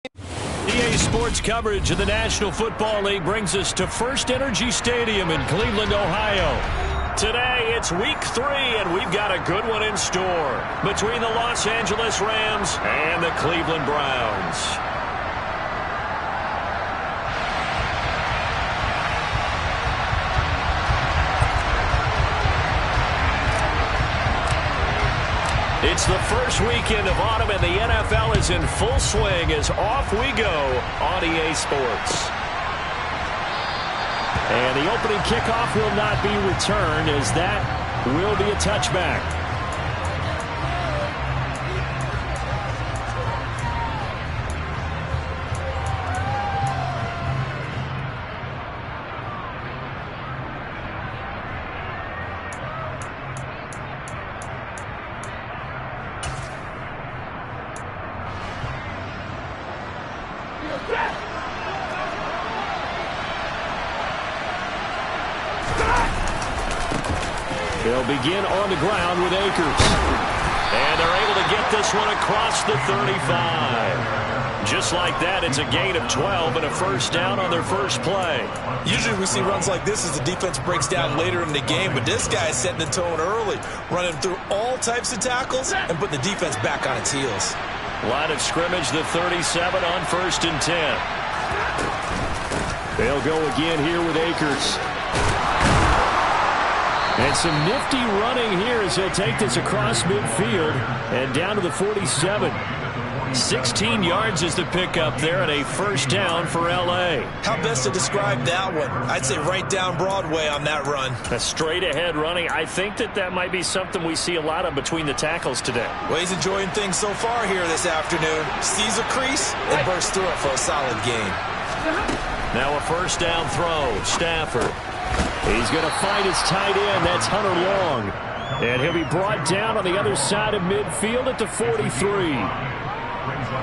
EA Sports coverage of the National Football League brings us to First Energy Stadium in Cleveland, Ohio. Today, it's Week 3, and we've got a good one in store between the Los Angeles Rams and the Cleveland Browns. It's the first weekend of autumn, and the NFL is in full swing as off we go on EA Sports. And the opening kickoff will not be returned, as that will be a touchback. They'll begin on the ground with Akers. And they're able to get this one across the 35. Just like that, it's a gain of 12 and a first down on their first play. Usually we see runs like this as the defense breaks down later in the game, but this guy is setting the tone early, running through all types of tackles and putting the defense back on its heels. Line of scrimmage, the 37 on 1st and 10. They'll go again here with Akers. And some nifty running here as he'll take this across midfield and down to the 47. 16 yards is the pickup there and a first down for L.A. How best to describe that one? I'd say right down Broadway on that run. A straight ahead running. I think that might be something we see a lot of between the tackles today. Well, he's enjoying things so far here this afternoon. Sees a crease and bursts through it for a solid gain. Now a first down throw. Stafford. He's going to find his tight end. That's Hunter Long. And he'll be brought down on the other side of midfield at the 43.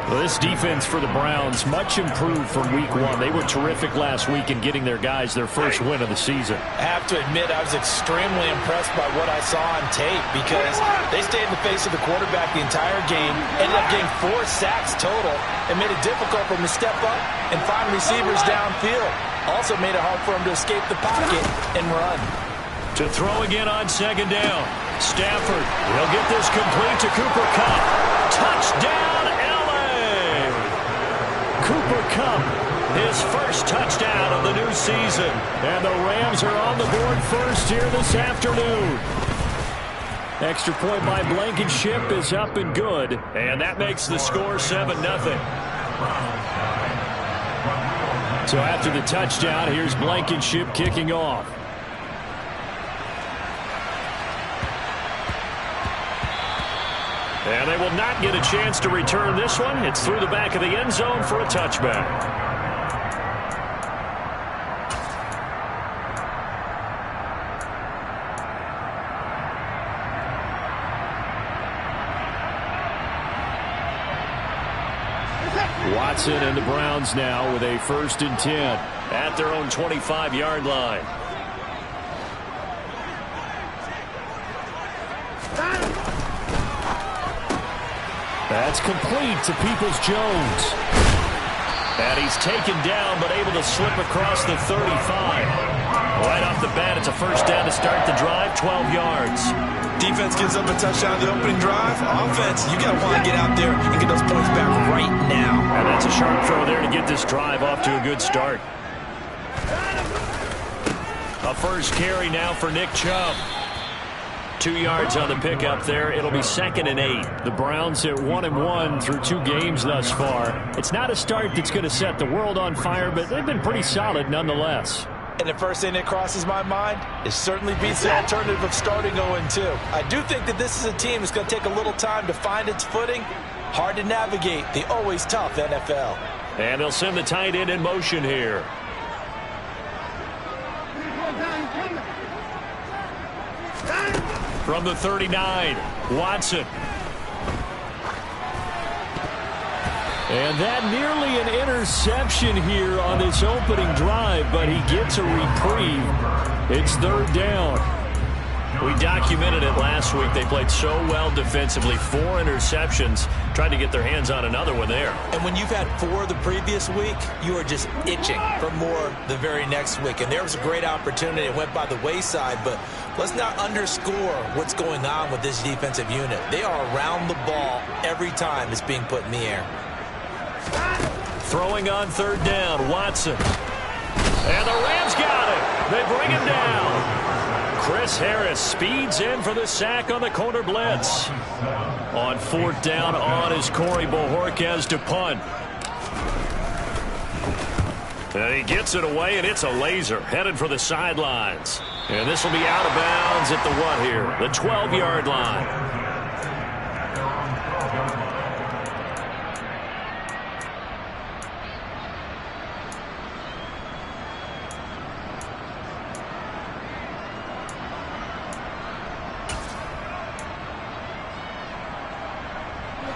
Well, this defense for the Browns, much improved from Week 1. They were terrific last week in getting their guys their first win of the season. I have to admit, I was extremely impressed by what I saw on tape because they stayed in the face of the quarterback the entire game, ended up getting 4 sacks total, and made it difficult for him to step up and find receivers downfield. Also made it hard for him to escape the pocket and run. To throw again on 2nd down. Stafford will get this complete to Cooper Kupp. Touchdown, L.A. Cooper Kupp, his first touchdown of the new season. And the Rams are on the board first here this afternoon. Extra point by Blankenship is up and good. And that makes the score 7-0. So after the touchdown, here's Blankenship kicking off. And they will not get a chance to return this one. It's through the back of the end zone for a touchback. Watson and the Browns now with a 1st and 10 at their own 25-yard line. That's complete to Peoples-Jones. And he's taken down but able to slip across the 35. Right off the bat, it's a first down to start the drive, 12 yards. Defense gives up a touchdown the opening drive. Offense, you got to want to get out there and get those points back right now. And that's a sharp throw there to get this drive off to a good start. A first carry now for Nick Chubb. 2 yards on the pickup there. It'll be 2nd and 8. The Browns at 1-1 through 2 games thus far. It's not a start that's going to set the world on fire, but they've been pretty solid nonetheless. And the first thing that crosses my mind is certainly beats the alternative of starting 0-2. I do think that this is a team that's going to take a little time to find its footing. Hard to navigate the always tough NFL. And they'll send the tight end in motion here. From the 39, Watson. And that nearly an interception here on this opening drive, but he gets a reprieve. It's 3rd down. We documented it last week. They played so well defensively. 4 interceptions. Tried to get their hands on another one there. And when you've had 4 the previous week, you are just itching for more the very next week. And there was a great opportunity. It went by the wayside, but let's not underscore what's going on with this defensive unit. They are around the ball every time it's being put in the air. Throwing on 3rd down, Watson. And the Rams got it. They bring him down. Chris Harris speeds in for the sack on the corner blitz. On 4th down on is Corey Bojorquez to punt. And he gets it away, and it's a laser headed for the sidelines. And this will be out of bounds at the what here? The 12-yard line.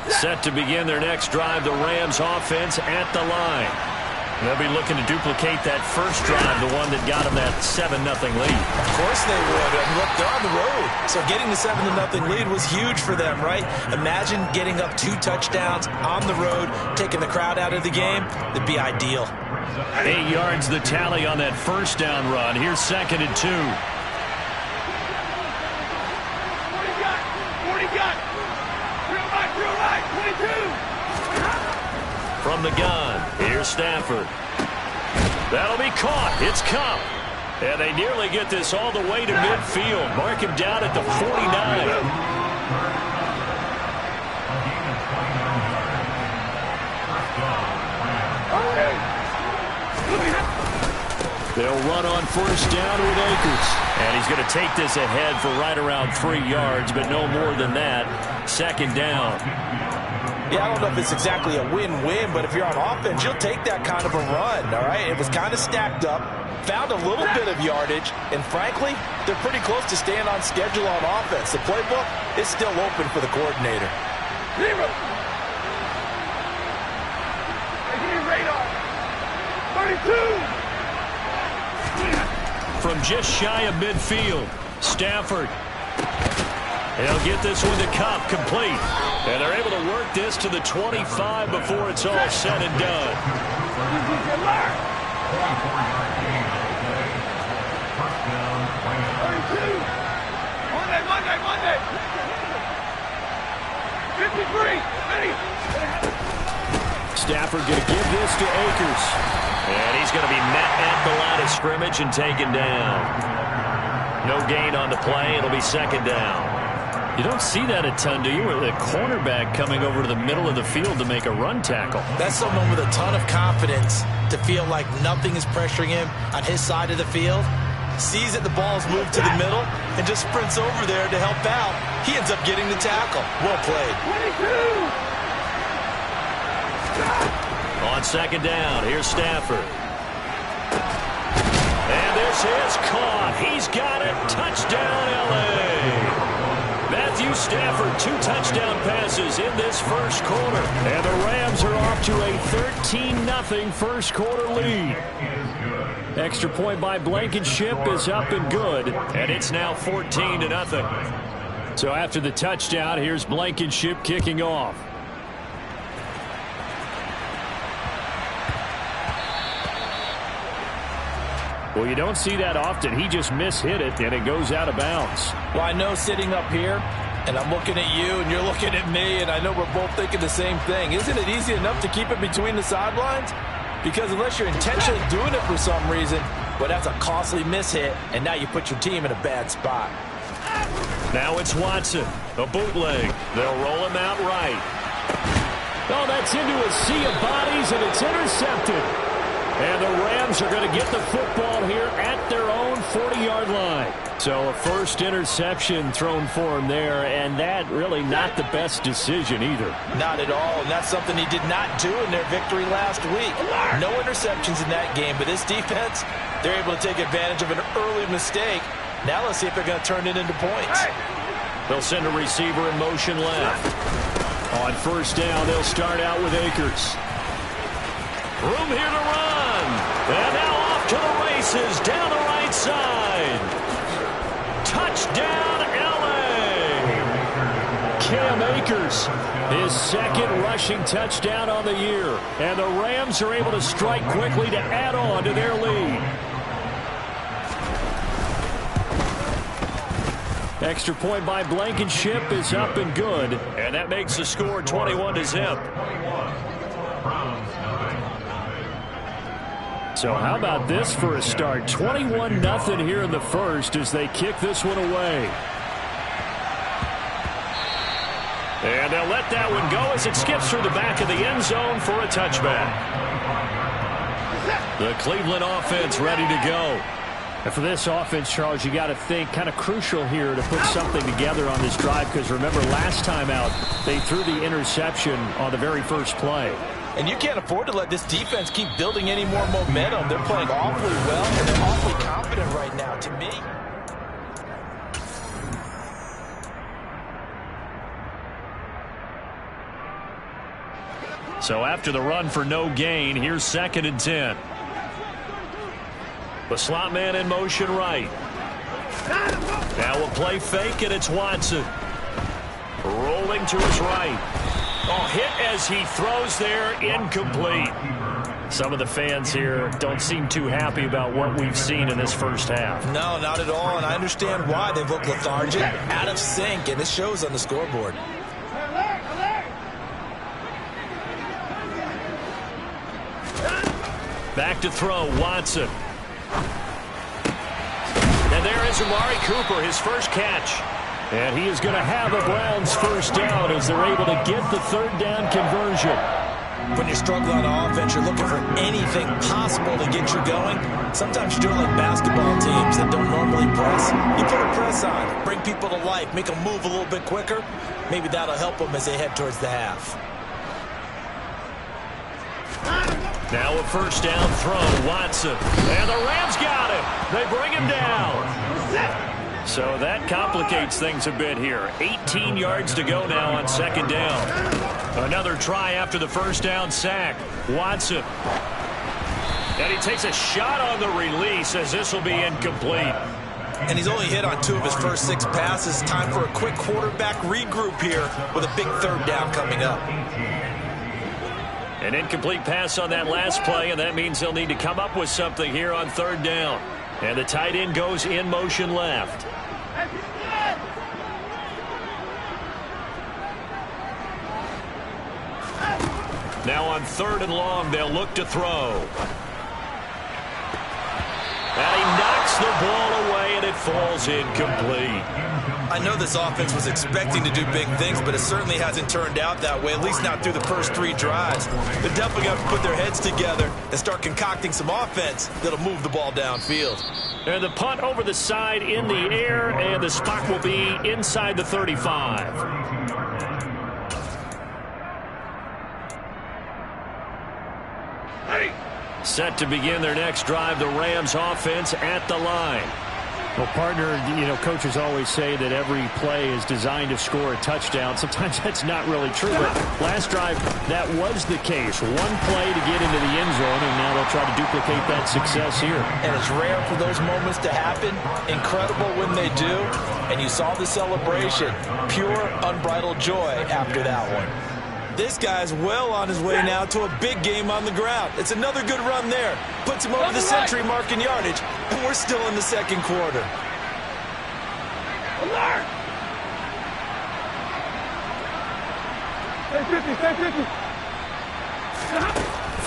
Set to begin their next drive, the Rams offense at the line. They'll be looking to duplicate that first drive, the one that got them that 7-0 lead. Of course they would. And look, they're on the road. So getting the 7-0 lead was huge for them, right? Imagine getting up 2 touchdowns on the road, taking the crowd out of the game. That'd be ideal. 8 yards the tally on that first down run. Here's 2nd and 2. From the gun, here's Stafford. That'll be caught. It's Cup. And they nearly get this all the way to midfield. Mark him down at the 49. They'll run on 1st down with Akers. And he's going to take this ahead for right around 3 yards, but no more than that. 2nd down. Yeah, I don't know if it's exactly a win-win, but if you're on offense, you'll take that kind of a run, all right? It was kind of stacked up, found a little bit of yardage, and frankly, they're pretty close to staying on schedule on offense. The playbook is still open for the coordinator. Radar. 32. From just shy of midfield, Stafford. He'll get this one to Cup, complete. And they're able to work this to the 25 before it's all said and done. Monday. 53. Stafford going to give this to Akers. And he's going to be met at the line of scrimmage and taken down. No gain on the play. It'll be 2nd down. You don't see that a ton, do you? With a cornerback coming over to the middle of the field to make a run tackle. That's someone with a ton of confidence to feel like nothing is pressuring him on his side of the field. Sees that the ball's moved to the middle and just sprints over there to help out. He ends up getting the tackle. Well played. 22. On 2nd down, here's Stafford. And this is caught. He's got it. Touchdown, L.A. Matthew Stafford, 2 touchdown passes in this first quarter. And the Rams are off to a 13-0 first quarter lead. Extra point by Blankenship is up and good. And it's now 14-0. So after the touchdown, here's Blankenship kicking off. Well, you don't see that often. He just mishit it, and it goes out of bounds. Well, I know sitting up here, and I'm looking at you, and you're looking at me, and I know we're both thinking the same thing. Isn't it easy enough to keep it between the sidelines? Because unless you're intentionally doing it for some reason, well, that's a costly mishit, and now you put your team in a bad spot. Now it's Watson, a bootleg. They'll roll him out right. Oh, that's into a sea of bodies, and it's intercepted. And the Rams are going to get the football here at their own 40-yard line. So a first interception thrown for him there, and that really not the best decision either. Not at all, and that's something he did not do in their victory last week. No interceptions in that game, but this defense, they're able to take advantage of an early mistake. Now let's see if they're going to turn it into points. They'll send a receiver in motion left. On 1st down, they'll start out with Akers. Room here to run. And now off to the races down the right side. Touchdown, L.A. Cam Akers, his second rushing touchdown on the year. And the Rams are able to strike quickly to add on to their lead. Extra point by Blankenship is up and good. And that makes the score 21-zip. So how about this for a start? 21-0 here in the first as they kick this one away. And they'll let that one go as it skips through the back of the end zone for a touchback. The Cleveland offense ready to go. And for this offense, Charles, you got to think kind of crucial here to put something together on this drive, because remember last time out they threw the interception on the very first play. And you can't afford to let this defense keep building any more momentum. They're playing awfully well, and they're awfully confident right now. To me, so after the run for no gain, here's 2nd and 10. The slot man in motion right. Now a play fake, and it's Watson. Rolling to his right. Oh, hit as he throws there, incomplete. Some of the fans here don't seem too happy about what we've seen in this first half. no, not at all, and I understand why. They've looked lethargic, out of sync, and it shows on the scoreboard. Back to throw, Watson. And there is Amari Cooper, his first catch. And he is going to have a Browns first down as they're able to get the 3rd down conversion. When you're struggling on offense, you're looking for anything possible to get you going. Sometimes you're doing like basketball teams that don't normally press. You put a press on, bring people to life, make them move a little bit quicker. Maybe that'll help them as they head towards the half. Now a first down throw, Watson. And the Rams got him. They bring him down. So that complicates things a bit here. 18 yards to go now on 2nd down. Another try after the first down sack. Watson. And he takes a shot on the release as this will be incomplete. And he's only hit on 2 of his first 6 passes. Time for a quick quarterback regroup here with a big 3rd down coming up. An incomplete pass on that last play, and that means they'll need to come up with something here on 3rd down. And the tight end goes in motion left. Now on 3rd and long, they'll look to throw. And he knocks the ball away, and it falls incomplete. I know this offense was expecting to do big things, but it certainly hasn't turned out that way, at least not through the first 3 drives. They're definitely going to put their heads together and start concocting some offense that'll move the ball downfield. And the punt over the side in the air, and the spot will be inside the 35. Set to begin their next drive, the Rams offense at the line. Well, partner, you know, coaches always say that every play is designed to score a touchdown. Sometimes that's not really true, but last drive, that was the case. One play to get into the end zone, and now they'll try to duplicate that success here. And it's rare for those moments to happen. Incredible when they do. And you saw the celebration. Pure, unbridled joy after that one. This guy's well on his way now to a big game on the ground. It's another good run there. Puts him over the century mark in yardage, and we're still in the 2nd quarter. Alert! Stay 50.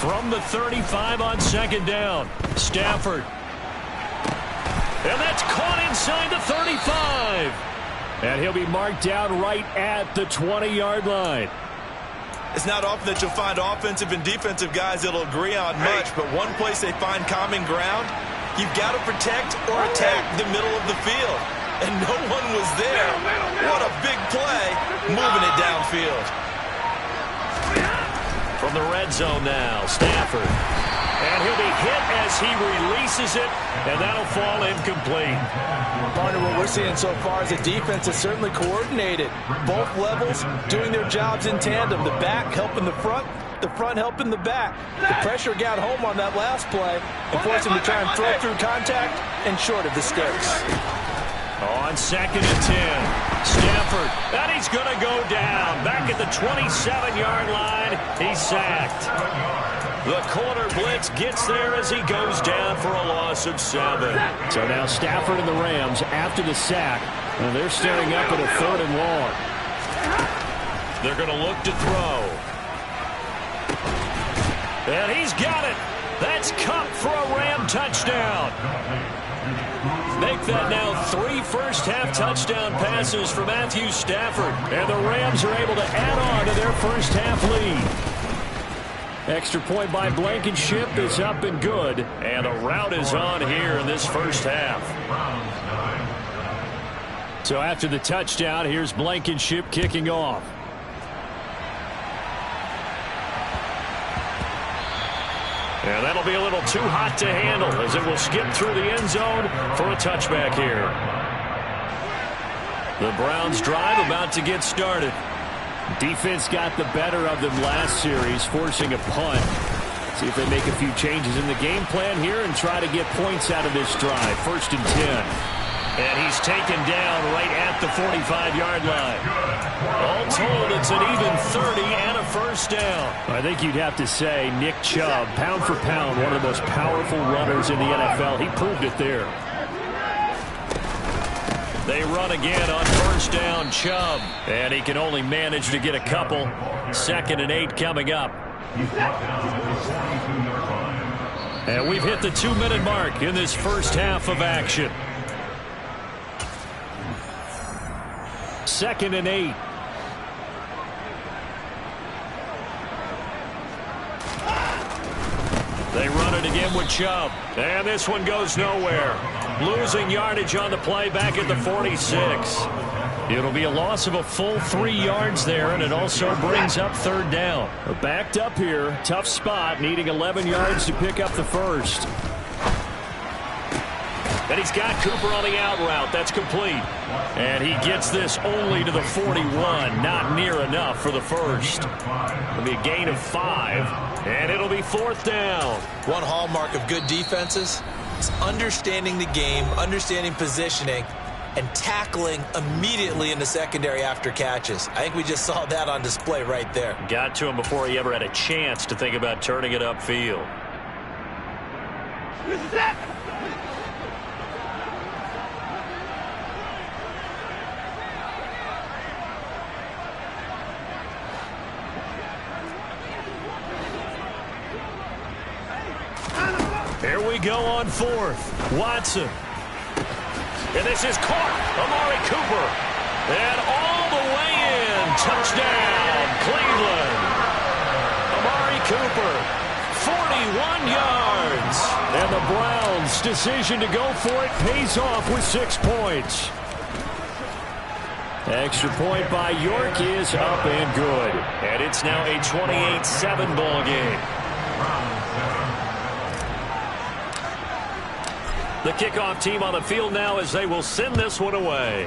From the 35 on 2nd down, Stafford. And that's caught inside the 35. And he'll be marked down right at the 20-yard line. It's not often that you'll find offensive and defensive guys that'll agree on much, but one place they find common ground, you've got to protect or attack the middle of the field. And no one was there. What a big play, moving it downfield. From the red zone now, Stafford. And he'll be hit as he releases it, and that'll fall incomplete. Partner, what we're seeing so far is a defense that's certainly coordinated. Both levels doing their jobs in tandem. The back helping the front helping the back. The pressure got home on that last play and forced him to try and throw through contact and short of the sticks. On 2nd and 10, Stafford, and he's going to go down. Back at the 27-yard line, he's sacked. The corner blitz gets there as he goes down for a loss of 7. So now Stafford and the Rams after the sack, and they're staring up at a 3rd and long. They're going to look to throw. And he's got it. That's Cup for a Ram touchdown. Make that now 3 first-half touchdown passes for Matthew Stafford. And the Rams are able to add on to their first-half lead. Extra point by Blankenship is up and good. And the rout is on here in this first half. So after the touchdown, here's Blankenship kicking off. And that'll be a little too hot to handle as it will skip through the end zone for a touchback here. The Browns drive about to get started. Defense got the better of them last series, forcing a punt. See if they make a few changes in the game plan here and try to get points out of this drive. 1st and 10. And he's taken down right at the 45-yard line. All told, it's an even 30 and a first down. I think you'd have to say Nick Chubb, pound for pound, one of the most powerful runners in the NFL. He proved it there. They run again on 1st down, Chubb. And he can only manage to get a couple. 2nd and 8 coming up. And we've hit the 2-minute mark in this first half of action. 2nd and 8. They run it again with Chubb. And this one goes nowhere. Losing yardage on the play back at the 46. It'll be a loss of a full 3 yards there, and it also brings up 3rd down. Backed up here. Tough spot, needing 11 yards to pick up the first. And he's got Cooper on the out route. That's complete. And he gets this only to the 41. Not near enough for the first. It'll be a gain of 5. And it'll be 4th down. One hallmark of good defenses is understanding the game, understanding positioning, and tackling immediately in the secondary after catches. I think we just saw that on display right there. Got to him before he ever had a chance to think about turning it upfield. Here we go on 4th. Watson. And this is caught. Amari Cooper. And all the way in. Touchdown, Cleveland. Amari Cooper. 41 yards. And the Browns' decision to go for it pays off with 6 points. Extra point by York is up and good. And it's now a 28-7 ball game. The kickoff team on the field now as they will send this one away.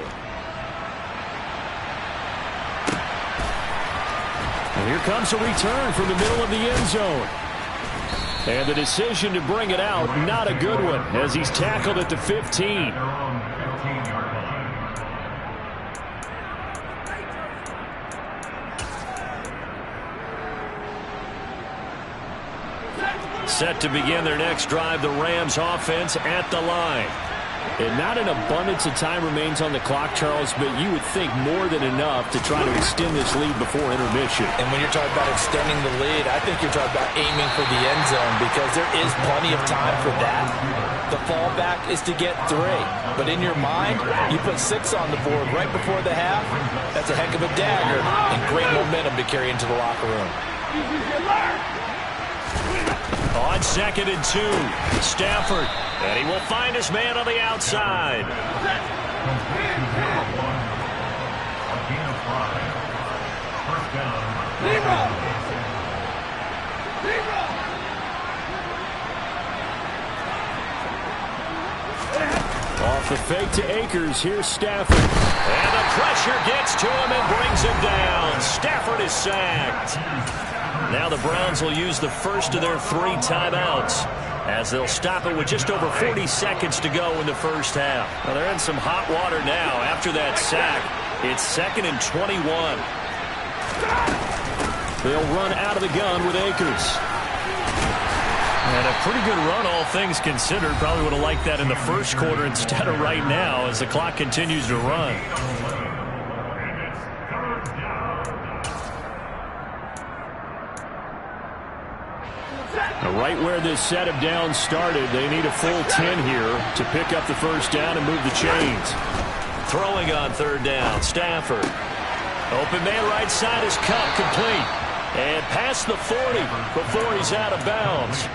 And here comes a return from the middle of the end zone. And the decision to bring it out, not a good one, as he's tackled at the 15. Set to begin their next drive, the Rams offense at the line. And not an abundance of time remains on the clock, Charles, but you would think more than enough to try to extend this lead before intermission. And when you're talking about extending the lead, I think you're talking about aiming for the end zone because there is plenty of time for that. The fallback is to get 3. But in your mind, you put 6 on the board right before the half. That's a heck of a dagger and great momentum to carry into the locker room. On 2nd and 2, Stafford, and he will find his man on the outside. Off the fake to Akers, here's Stafford. And the pressure gets to him and brings him down. Stafford is sacked. Now the Browns will use the first of their 3 timeouts as they'll stop it with just over 40 seconds to go in the first half. Well, they're in some hot water now after that sack. It's 2nd and 21. They'll run out of the gun with Akers. And a pretty good run, all things considered. Probably would have liked that in the first quarter instead of right now as the clock continues to run. Now, right where this set of downs started, they need a full 10 here to pick up the first down and move the chains. Throwing on 3rd down, Stafford. Open man right side is Cup, complete. And past the 40 before he's out of bounds.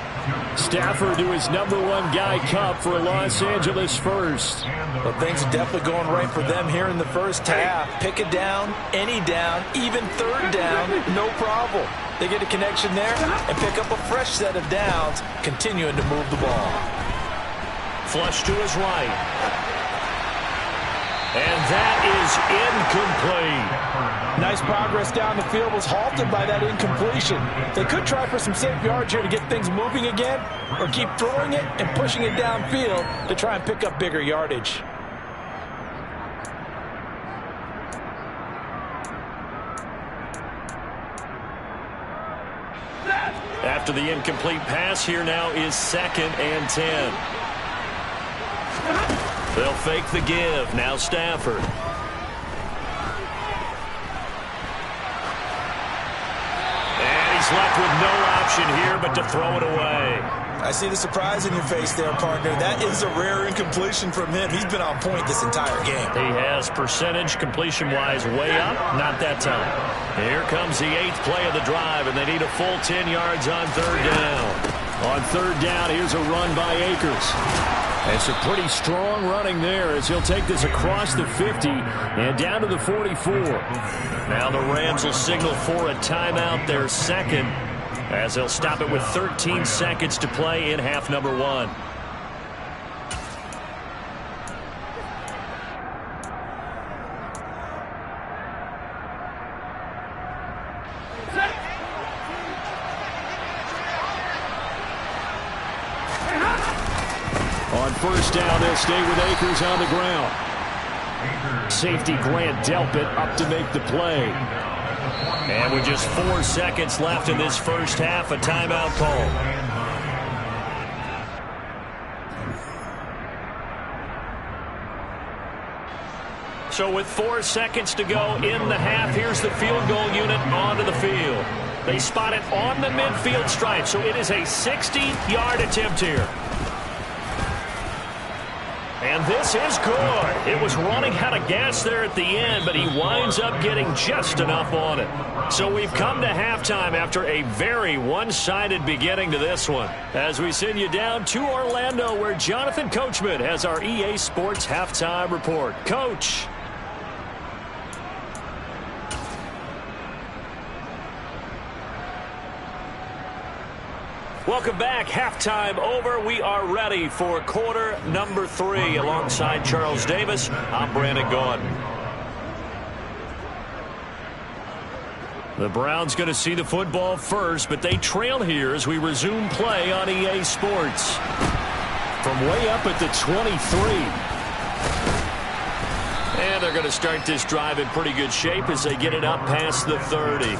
Stafford to his #1 guy, Cup, for Los Angeles first. Well, things are definitely going right for them here in the first half. Pick a down, any down, even 3rd down, no problem. They get a connection there and pick up a fresh set of downs, continuing to move the ball. Flush to his right. And that is incomplete. Nice progress down the field was halted by that incompletion. They could try for some safe yards here to get things moving again, or keep throwing it and pushing it downfield to try and pick up bigger yardage. After the incomplete pass, here now is 2nd and 10. They'll fake the give. Now Stafford. And he's left with no option here but to throw it away. I see the surprise in your face there, partner. That is a rare incompletion from him. He's been on point this entire game. He has percentage completion-wise way up. Not that time. Here comes the 8th play of the drive, and they need a full 10 yards on 3rd down. On 3rd down, here's a run by Akers. And some pretty strong running there as he'll take this across the 50 and down to the 44. Now the Rams will signal for a timeout, their 2nd, as they'll stop it with 13 seconds to play in half number 1. On 1st down, they'll stay with Akers on the ground. Safety Grant Delpit up to make the play. And with just 4 seconds left in this first half, a timeout call. So with 4 seconds to go in the half, here's the field goal unit onto the field. They spot it on the midfield stripe, so it is a 60-yard attempt here. And this is good. It was running out of gas there at the end, but he winds up getting just enough on it. So we've come to halftime after a very one-sided beginning to this one. As we send you down to Orlando, where Jonathan Coachman has our EA Sports Halftime Report. Coach. Welcome back. Halftime over. We are ready for quarter number 3. Alongside Charles Davis, I'm Brandon Gaudin. The Browns going to see the football first, but they trail here as we resume play on EA Sports. From way up at the 23. And they're going to start this drive in pretty good shape as they get it up past the 30.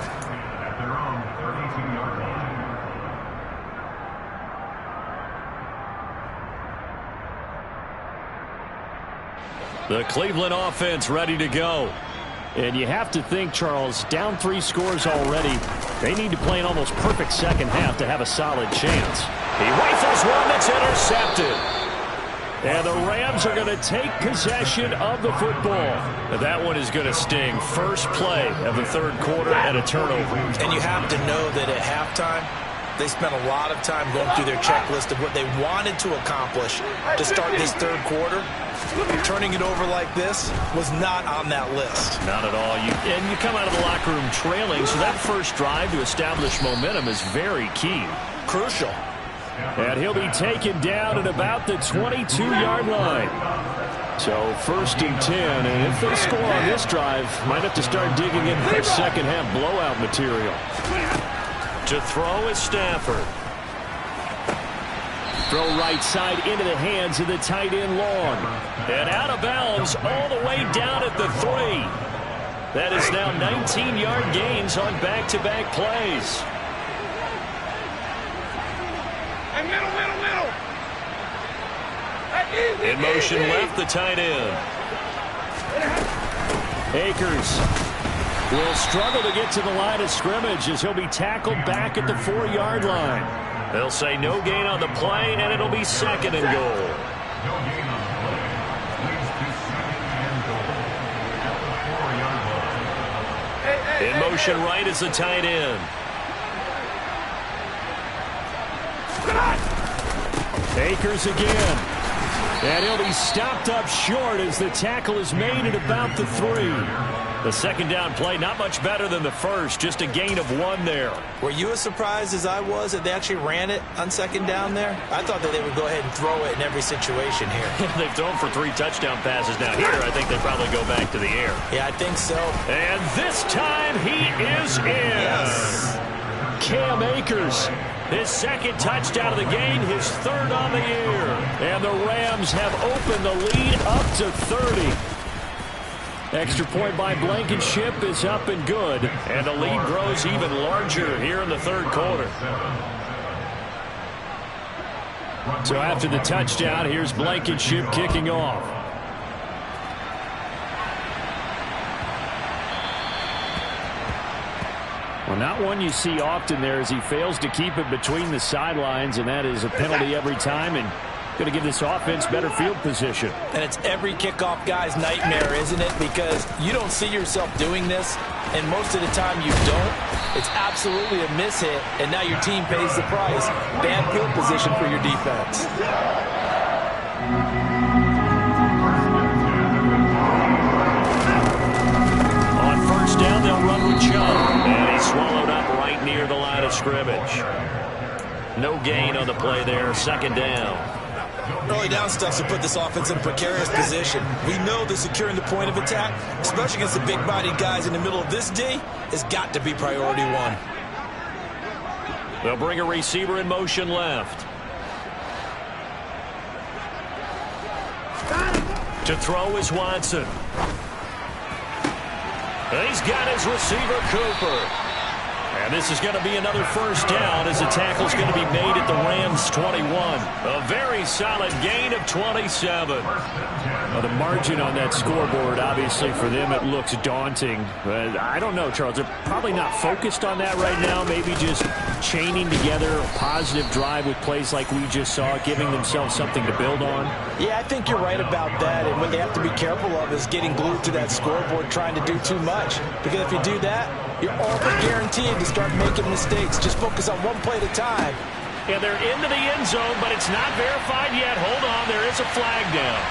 The Cleveland offense ready to go. And you have to think, Charles, down 3 scores already. They need to play an almost perfect second half to have a solid chance. He rifles one that's intercepted. And the Rams are going to take possession of the football. That one is going to sting. First play of the 3rd quarter and a turnover. And you have to know that at halftime, they spent a lot of time going through their checklist of what they wanted to accomplish to start this 3rd quarter. Turning it over like this was not on that list. Not at all. And you come out of the locker room trailing, so that first drive to establish momentum is very key. Crucial. And he'll be taken down at about the 22-yard line. So 1st and 10, and if they score on this drive, might have to start digging in for second half blowout material. To throw is Stafford. Throw right side into the hands of the tight end Long. And out of bounds all the way down at the 3. That is now 19-yard gains on back-to-back plays. Hey, middle. In motion left, the tight end. Akers will struggle to get to the line of scrimmage as he'll be tackled back at the 4-yard line. They'll say no gain on the play, and it'll be second and goal. In motion right is the tight end. Akers again. And he'll be stopped up short as the tackle is made at about the 3. The second down play not much better than the first, just a gain of 1 there. Were you as surprised as I was that they actually ran it on second down there? I thought that they would go ahead and throw it in every situation here. They've thrown for 3 touchdown passes now. Here, I think they probably go back to the air. Yeah, I think so. And this time he is in. Yes. Cam Akers, his second touchdown of the game, his 3rd on the year. And the Rams have opened the lead up to 30. Extra point by Blankenship is up and good. And the lead grows even larger here in the 3rd quarter. So after the touchdown, here's Blankenship kicking off. Well, not one you see often there as he fails to keep it between the sidelines, and that is a penalty every time, and going to give this offense better field position. And it's every kickoff guy's nightmare, isn't it? Because you don't see yourself doing this, and most of the time you don't. It's absolutely a mishit, and now your team pays the price. Bad field position for your defense. On first down, they'll run with Chubb, and he's swallowed up right near the line of scrimmage. No gain on the play there, second down. Early down stuff to put this offense in a precarious position. We know that securing the point of attack, especially against the big-bodied guys in the middle of this D, has got to be priority 1. They'll bring a receiver in motion left. To throw is Watson. He's got his receiver, Cooper. And this is going to be another first down as the tackle's going to be made at the Rams' 21. A very solid gain of 27. Well, the margin on that scoreboard, obviously, for them, it looks daunting. But I don't know, Charles. They're probably not focused on that right now. Maybe just chaining together a positive drive with plays like we just saw, giving themselves something to build on. Yeah, I think you're right about that. And what they have to be careful of is getting glued to that scoreboard trying to do too much. Because if you do that, you're all but guaranteed to start making mistakes. Just focus on one play at a time. And they're into the end zone, but it's not verified yet. Hold on, there is a flag down.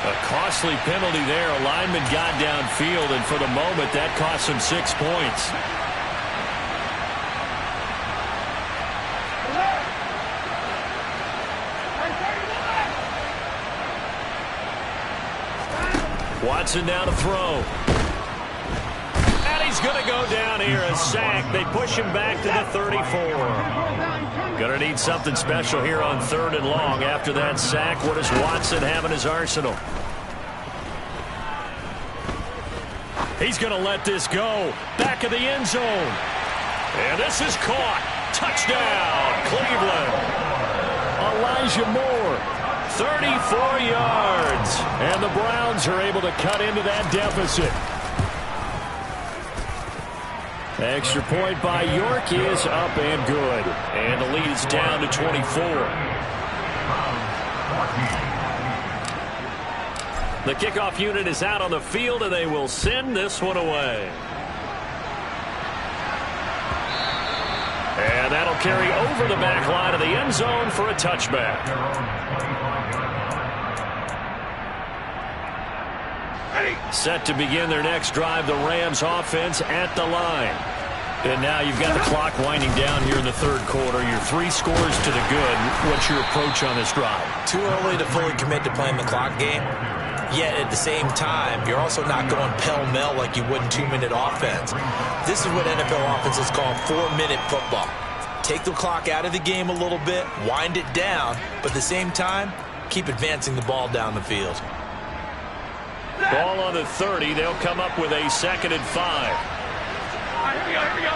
A costly penalty there. A lineman got downfield, and for the moment, that cost him 6 points. Watson now to throw. And he's going to go down here, a sack. They push him back to the 34. Going to need something special here on 3rd and long. After that sack, what does Watson have in his arsenal? He's going to let this go. Back of the end zone. And this is caught. Touchdown, Cleveland. Elijah Moore, 34 yards. And the Browns are able to cut into that deficit. Extra point by York is up and good. And the lead is down to 24. The kickoff unit is out on the field, and they will send this one away. And that'll carry over the back line of the end zone for a touchback. Set to begin their next drive, the Rams offense at the line. And now you've got the clock winding down here in the 3rd quarter. You're 3 scores to the good. What's your approach on this drive? Too early to fully commit to playing the clock game. Yet at the same time, you're also not going pell-mell like you would in 2-minute offense. This is what NFL offenses call 4-minute football. Take the clock out of the game a little bit, wind it down, but at the same time, keep advancing the ball down the field. Ball on the 30. They'll come up with a 2nd and 5. All right, here we go.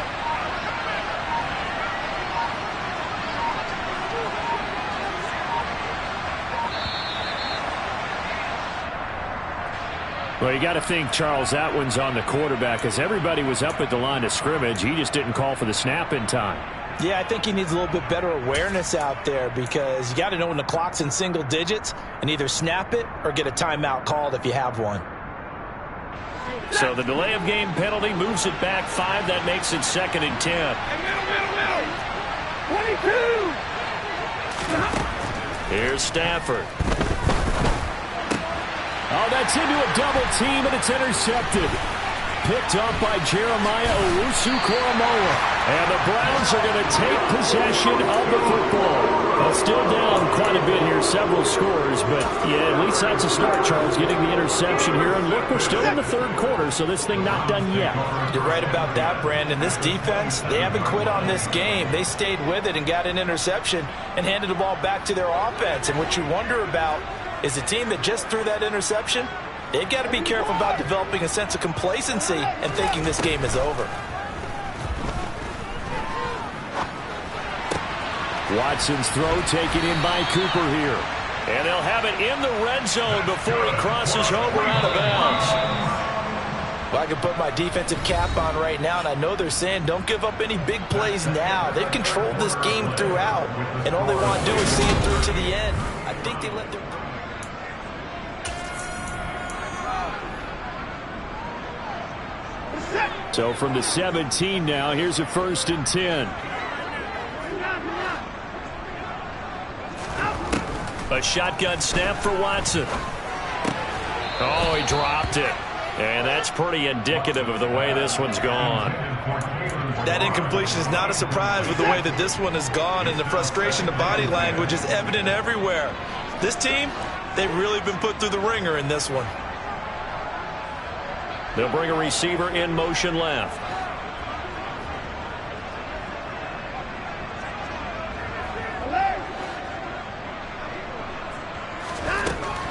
Well, you got to think, Charles, that one's on the quarterback, as everybody was up at the line of scrimmage. He just didn't call for the snap in time. Yeah, I think he needs a little bit better awareness out there, because you got to know when the clock's in single digits and either snap it or get a timeout called if you have one. So the delay of game penalty moves it back 5. That makes it 2nd and 10. Middle. 22. Here's Stafford. Oh, that's into a double team, and it's intercepted. Picked up by Jeremiah Owusu-Koramoah. And the Browns are going to take possession of the football. Well, still down quite a bit here, several scores. But, yeah, at least that's a start, Charles, getting the interception here. And look, we're still in the 3rd quarter, so this thing not done yet. You're right about that, Brandon. This defense, they haven't quit on this game. They stayed with it and got an interception and handed the ball back to their offense. And what you wonder about is a team that just threw that interception, they've got to be careful about developing a sense of complacency and thinking this game is over. Watson's throw taken in by Cooper here. And they'll have it in the red zone before he crosses over out of bounds. Well, I can put my defensive cap on right now, and I know they're saying don't give up any big plays now. They've controlled this game throughout, and all they want to do is see it through to the end. I think they let their... So from the 17 now, here's a 1st and 10. A shotgun snap for Watson. Oh, he dropped it. And that's pretty indicative of the way this one's gone. That incompletion is not a surprise with the way that this one has gone, and the frustration, the body language is evident everywhere. This team, they've really been put through the ringer in this one. They'll bring a receiver in motion left.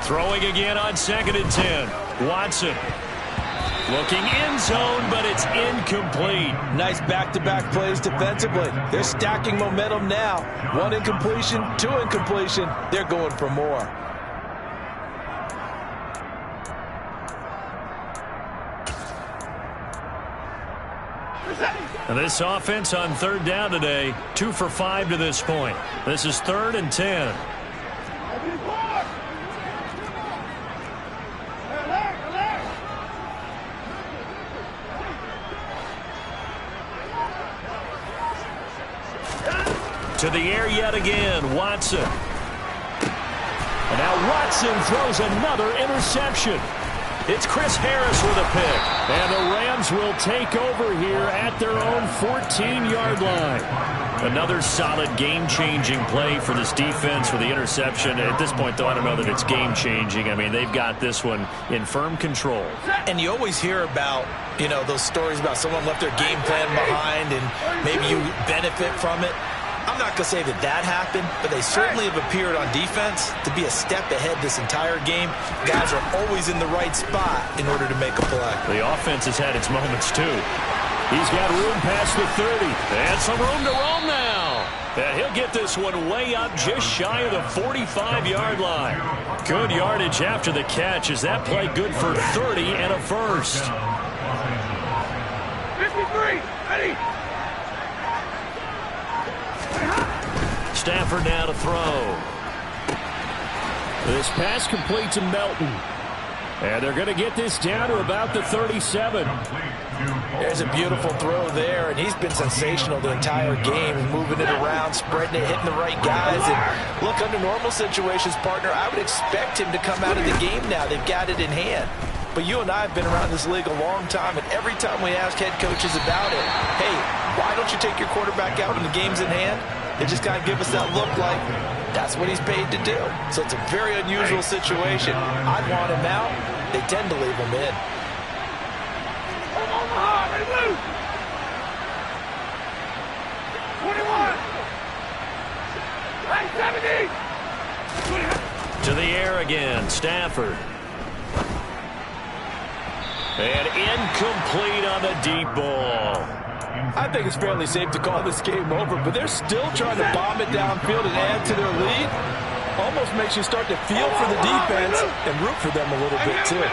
Throwing again on 2nd and 10. Watson looking end zone, but it's incomplete. Nice back-to-back plays defensively. They're stacking momentum now. 1 incompletion, 2 incompletion. They're going for more. And this offense on 3rd down today, 2 for 5 to this point. This is 3rd and 10. To the air yet again, Watson. And now Watson throws another interception. It's Chris Harris with a pick. And the Rams will take over here at their own 14-yard line. Another solid game-changing play for this defense with the interception. At this point, though, I don't know that it's game-changing. I mean, they've got this one in firm control. And you always hear about, you know, those stories about someone left their game plan behind and maybe you benefit from it. I'm not going to say that that happened, but they certainly have appeared on defense to be a step ahead this entire game. Guys are always in the right spot in order to make a play. The offense has had its moments, too. He's got room past the 30. And some room to roam now. And he'll get this one way up just shy of the 45-yard line. Good yardage after the catch. Is that play good for 30 and a first? 53, ready. Stafford now to throw. This pass complete to Melton. And they're going to get this down to about the 37. There's a beautiful throw there, and he's been sensational the entire game, moving it around, spreading it, hitting the right guys. And look, under normal situations, partner, I would expect him to come out of the game now. They've got it in hand. But you and I have been around this league a long time, and every time we ask head coaches about it, hey, why don't you take your quarterback out when the game's in hand? They just kind of give us that look like that's what he's paid to do. So it's a very unusual situation. I'd want him out. They tend to leave him in. Ready, blue. 21. Right, 70. To the air again, Stafford. And incomplete on the deep ball. I think it's fairly safe to call this game over, but they're still trying to bomb it downfield and add to their lead. Almost makes you start to feel for the defense and root for them a little bit, too.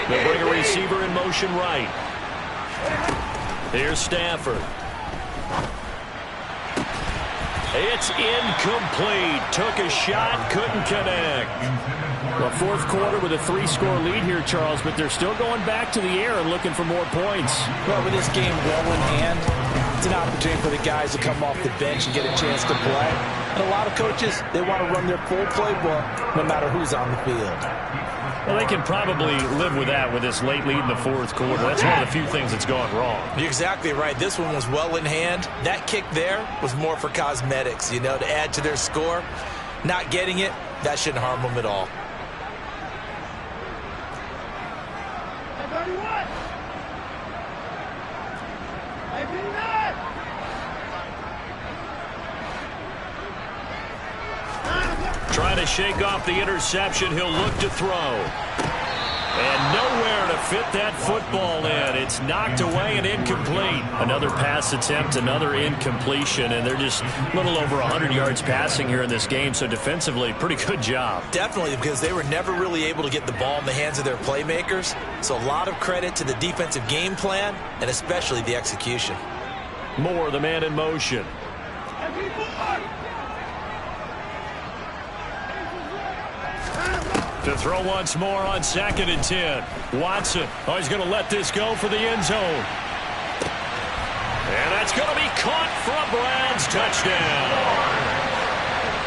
They'll bring a receiver in motion right. Here's Stafford. It's incomplete. Took a shot, couldn't connect. Well, fourth quarter with a 3-score lead here, Charles, but they're still going back to the air and looking for more points. Well, with this game well in hand, it's an opportunity for the guys to come off the bench and get a chance to play. And a lot of coaches, they want to run their full playbook no matter who's on the field. Well, they can probably live with that with this late lead in the fourth quarter. That's one of the few things that's gone wrong. You're exactly right. This one was well in hand. That kick there was more for cosmetics, you know, to add to their score. Not getting it, that shouldn't harm them at all. Trying to shake off the interception. He'll look to throw. And nowhere to fit that football in. It's knocked away and incomplete. Another pass attempt, another incompletion, and they're just a little over 100 yards passing here in this game, so defensively, pretty good job. Definitely, because they were never really able to get the ball in the hands of their playmakers. So a lot of credit to the defensive game plan, and especially the execution. Moore, the man in motion. To throw once more on 2nd and 10. Watson, he's going to let this go for the end zone. And that's going to be caught for a Browns touchdown.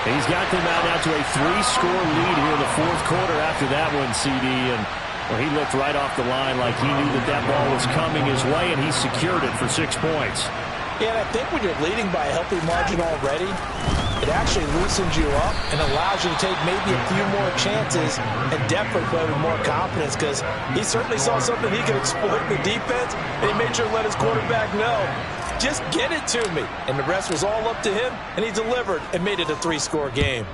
He's got them out now to a 3-score lead here in the fourth quarter after that one, CD. And well, he looked right off the line like he knew that that ball was coming his way, and he secured it for 6 points. Yeah, and I think when you're leading by a healthy margin already, it actually loosens you up and allows you to take maybe a few more chances and definitely play with more confidence, because he certainly saw something he could exploit in the defense, and he made sure to let his quarterback know, just get it to me. And the rest was all up to him, and he delivered and made it a 3-score game.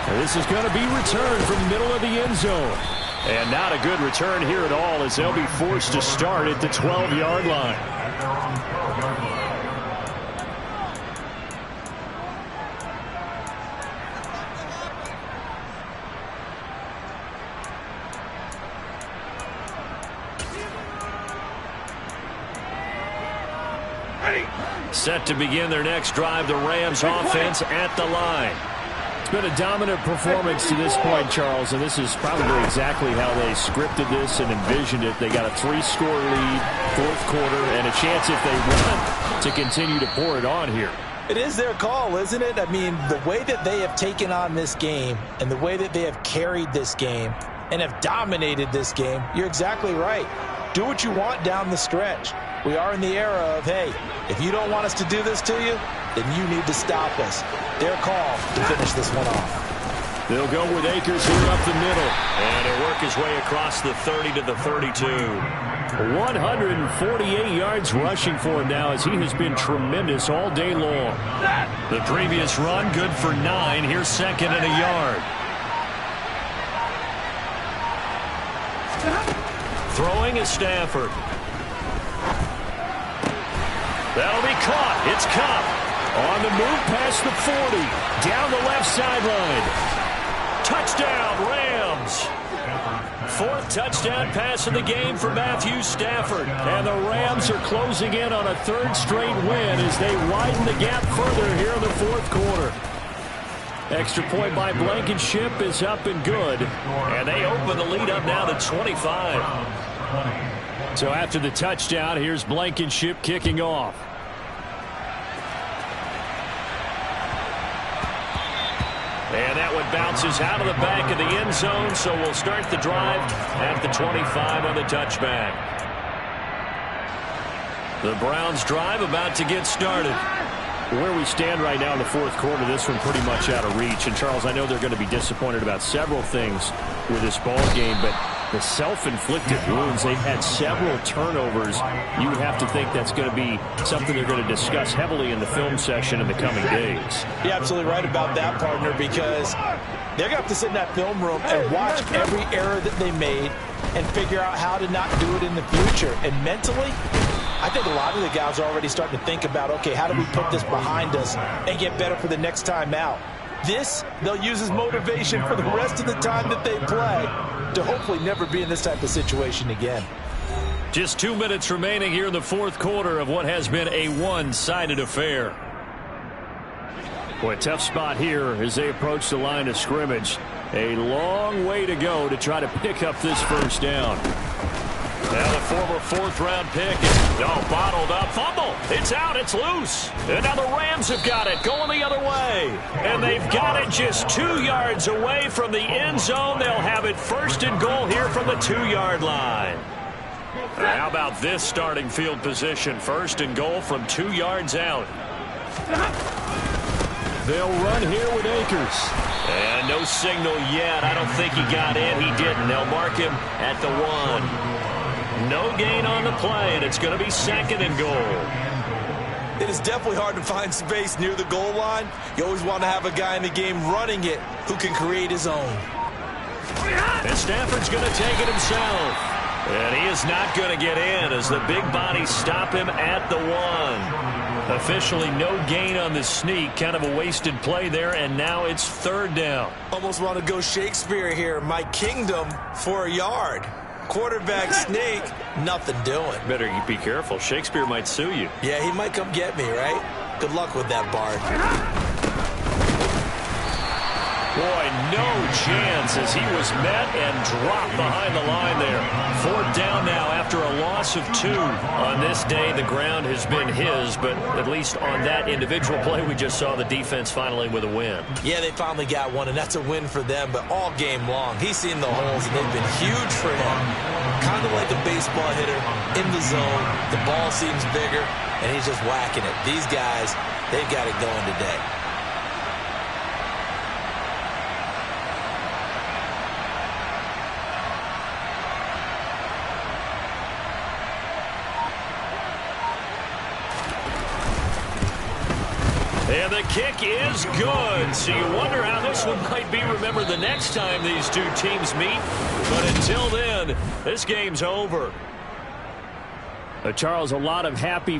And this is going to be returned from the middle of the end zone. And not a good return here at all, as they'll be forced to start at the 12-yard line. Set to begin their next drive, the Rams offense at the line. It's been a dominant performance to this point, Charles, and this is probably exactly how they scripted this and envisioned it. They got a 3-score lead, fourth quarter, and a chance if they win to continue to pour it on here. It is their call, isn't it? I mean, the way that they have taken on this game and the way that they have carried this game and have dominated this game, you're exactly right. Do what you want down the stretch. We are in the era of, hey, if you don't want us to do this to you, then you need to stop us. Their call to finish this one off. They'll go with Akers here up the middle. And he'll work his way across the 30 to the 32. 148 yards rushing for him now, as he has been tremendous all day long. The previous run, good for 9. Here's 2nd and a yard. Throwing is Stafford. That'll be caught. It's Cup. On the move past the 40. Down the left sideline. Touchdown, Rams. 4th touchdown pass of the game for Matthew Stafford. And the Rams are closing in on a 3rd straight win as they widen the gap further here in the fourth quarter. Extra point by Blankenship is up and good. And they open the lead up now to 25. So after the touchdown, here's Blankenship kicking off. And that one bounces out of the back of the end zone, so we'll start the drive at the 25 on the touchback. The Browns drive about to get started. Where we stand right now in the fourth quarter, this one pretty much out of reach. And, Charles, I know they're going to be disappointed about several things with this ball game, but The self-inflicted wounds. They've had several turnovers. You would have to think that's going to be something they're going to discuss heavily in the film session in the coming days. You're absolutely right about that, partner, because they're going to have to sit in that film room and watch every error that they made and figure out how to not do it in the future. And mentally, I think a lot of the guys are already starting to think about, okay, how do we put this behind us and get better for the next time out? This, they'll use as motivation for the rest of the time that they play to hopefully never be in this type of situation again. Just 2 minutes remaining here in the fourth quarter of what has been a one-sided affair. Boy, tough spot here as they approach the line of scrimmage. A long way to go to try to pick up this first down. Now the former fourth-round pick is bottled up. Fumble. It's out. It's loose. And now the Rams have got it going the other way. And they've got it just 2 yards away from the end zone. They'll have it first and goal here from the 2-yard line. How about this starting field position? First and goal from 2 yards out. They'll run here with Akers. And no signal yet. I don't think he got in. He didn't. They'll mark him at the 1. No gain on the play, and it's going to be second and goal. It is definitely hard to find space near the goal line. You always want to have a guy in the game running it who can create his own. And Stafford's going to take it himself. And he is not going to get in as the big bodies stop him at the 1. Officially no gain on the sneak. Kind of a wasted play there, and now it's third down. Almost want to go Shakespeare here. My kingdom for a yard. Quarterback sneak, nothing doing. Better be careful. Shakespeare might sue you. Yeah, he might come get me, right? Good luck with that, Bard. Boy, no chance as he was met and dropped behind the line there. Fourth down now after a loss of 2. On this day, the ground has been his, but at least on that individual play, we just saw the defense finally with a win. Yeah, they finally got one, and that's a win for them, but all game long, he's seen the holes, and they've been huge for him. Kind of like a baseball hitter in the zone. The ball seems bigger, and he's just whacking it. These guys, they've got it going today. And the kick is good. So you wonder how this one might be remembered the next time these two teams meet. But until then, this game's over. Charles, a lot of happy